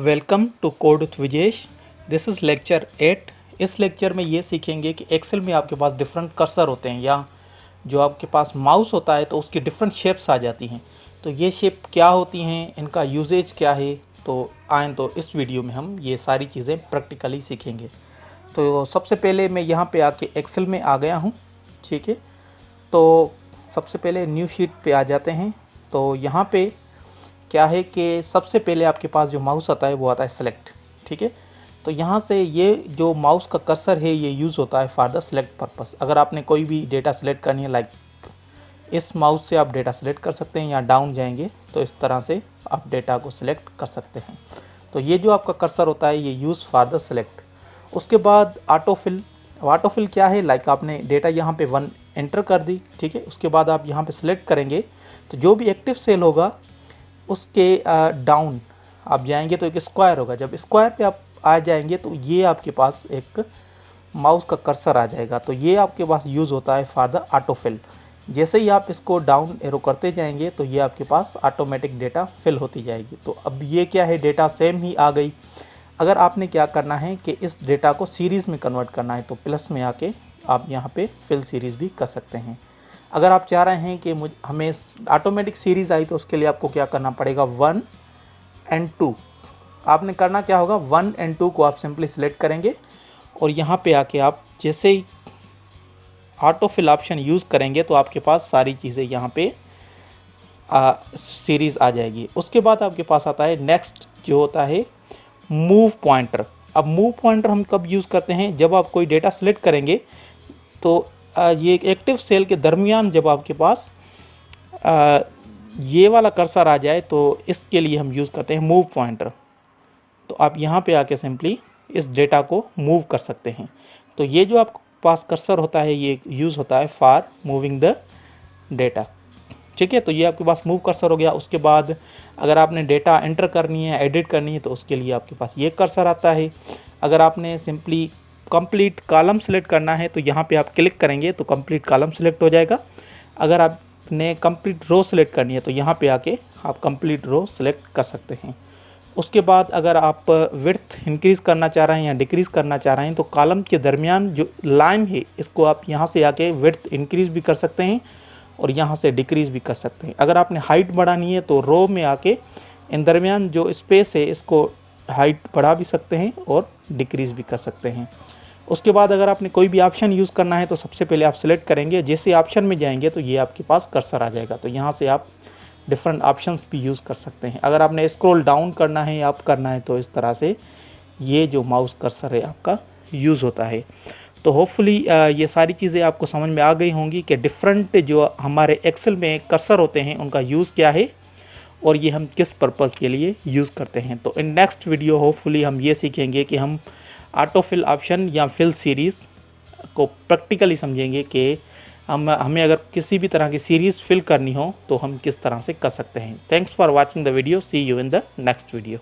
Welcome to code with Vijesh. This is lecture 8। इस lecture में ये सीखेंगे कि एक्सेल में आपके पास डिफरेंट कर्सर होते हैं या जो आपके पास माउस होता है तो उसकी डिफरेंट शेप्स आ जाती हैं। तो ये शेप क्या होती हैं, इनका यूजेज क्या है, तो आएँ तो इस वीडियो में हम ये सारी चीज़ें प्रैक्टिकली सीखेंगे। तो सबसे पहले मैं यहाँ पे आके एक्सेल में आ गया हूँ, ठीक है। तो सबसे पहले न्यू शीट पे आ जाते हैं। तो यहाँ पे क्या है कि सबसे पहले आपके पास जो माउस आता है वो आता है सेलेक्ट, ठीक है। तो यहाँ से ये जो माउस का कर्सर है ये यूज़ होता है फॉर द सेलेक्ट पर्पस। अगर आपने कोई भी डेटा सेलेक्ट करनी है, लाइक इस माउस से आप डेटा सेलेक्ट कर सकते हैं, या डाउन जाएंगे तो इस तरह से आप डेटा को सिलेक्ट कर सकते हैं। तो ये जो आपका कर्सर होता है ये यूज़ फॉर द सेलेक्ट। उसके बाद ऑटोफिल। ऑटोफिल क्या है, लाइक आपने डेटा यहाँ पे 1 एंटर कर दी, ठीक है। उसके बाद आप यहाँ पे सिलेक्ट करेंगे तो जो भी एक्टिव सेल होगा उसके डाउन आप जाएंगे तो एक स्क्वायर होगा। जब स्क्वायर पे आप आ जाएंगे तो ये आपके पास एक माउस का कर्सर आ जाएगा। तो ये आपके पास यूज़ होता है फॉर द ऑटोफिल। जैसे ही आप इसको डाउन एरो करते जाएंगे तो ये आपके पास ऑटोमेटिक डेटा फिल होती जाएगी। तो अब ये क्या है, डेटा सेम ही आ गई। अगर आपने क्या करना है कि इस डेटा को सीरीज़ में कन्वर्ट करना है तो प्लस में आके आप यहाँ पे फिल सीरीज़ भी कर सकते हैं। अगर आप चाह रहे हैं कि हमें ऑटोमेटिक सीरीज़ आई तो उसके लिए आपको क्या करना पड़ेगा, 1 और 2। आपने करना क्या होगा, 1 और 2 को आप सिंपली सिलेक्ट करेंगे और यहाँ पे आके आप जैसे ही ऑटोफिल ऑप्शन यूज़ करेंगे तो आपके पास सारी चीज़ें यहाँ पे सीरीज़ आ जाएगी। उसके बाद आपके पास आता है नेक्स्ट, जो होता है मूव पॉइंटर। अब मूव पॉइंटर हम कब यूज़ करते हैं, जब आप कोई डेटा सेलेक्ट करेंगे तो ये एक्टिव सेल के दरमियान जब आपके पास ये वाला कर्सर आ जाए तो इसके लिए हम यूज़ करते हैं मूव पॉइंटर। तो आप यहाँ पे आके सिंपली इस डेटा को मूव कर सकते हैं। तो ये जो आपके पास कर्सर होता है ये यूज़ होता है फॉर मूविंग द डेटा, ठीक है। तो ये आपके पास मूव कर्सर हो गया। उसके बाद अगर आपने डेटा एंटर करनी है, एडिट करनी है, तो उसके लिए आपके पास ये कर्सर आता है। अगर आपने सिंपली कंप्लीट कॉलम सेलेक्ट करना है तो यहाँ पे आप क्लिक करेंगे तो कंप्लीट कॉलम सेलेक्ट हो जाएगा। अगर आपने कंप्लीट रो सेलेक्ट करनी है तो यहाँ पे आके आप कंप्लीट रो सेलेक्ट कर सकते हैं। उसके बाद अगर आप विड्थ इंक्रीज़ करना चाह रहे हैं या डिक्रीज़ करना चाह रहे हैं तो कॉलम के दरमियान जो लाइन है इसको आप यहाँ से आके विड्थ इंक्रीज़ भी कर सकते हैं और यहाँ से डिक्रीज़ भी कर सकते हैं। अगर आपने हाइट बढ़ानी है तो रो में आके इन दरमियान जो स्पेस है इसको हाइट बढ़ा भी सकते हैं और डिक्रीज़ भी कर सकते हैं। उसके बाद अगर आपने कोई भी ऑप्शन यूज़ करना है तो सबसे पहले आप सिलेक्ट करेंगे, जैसे ऑप्शन में जाएंगे तो ये आपके पास कर्सर आ जाएगा। तो यहाँ से आप डिफरेंट ऑप्शंस भी यूज़ कर सकते हैं। अगर आपने स्क्रॉल डाउन करना है या अप करना है तो इस तरह से ये जो माउस कर्सर है आपका यूज़ होता है। तो होपफुली ये सारी चीज़ें आपको समझ में आ गई होंगी कि डिफरेंट जो हमारे एक्सेल में कर्सर होते हैं उनका यूज़ क्या है और ये हम किस पर्पज़ के लिए यूज़ करते हैं। तो इन नेक्स्ट वीडियो होपफुली हम ये सीखेंगे कि हम ऑटोफिल ऑप्शन या फिल सीरीज़ को प्रैक्टिकली समझेंगे कि हमें अगर किसी भी तरह की सीरीज़ फिल करनी हो तो हम किस तरह से कर सकते हैं। Thanks for watching the video. See you in the next video.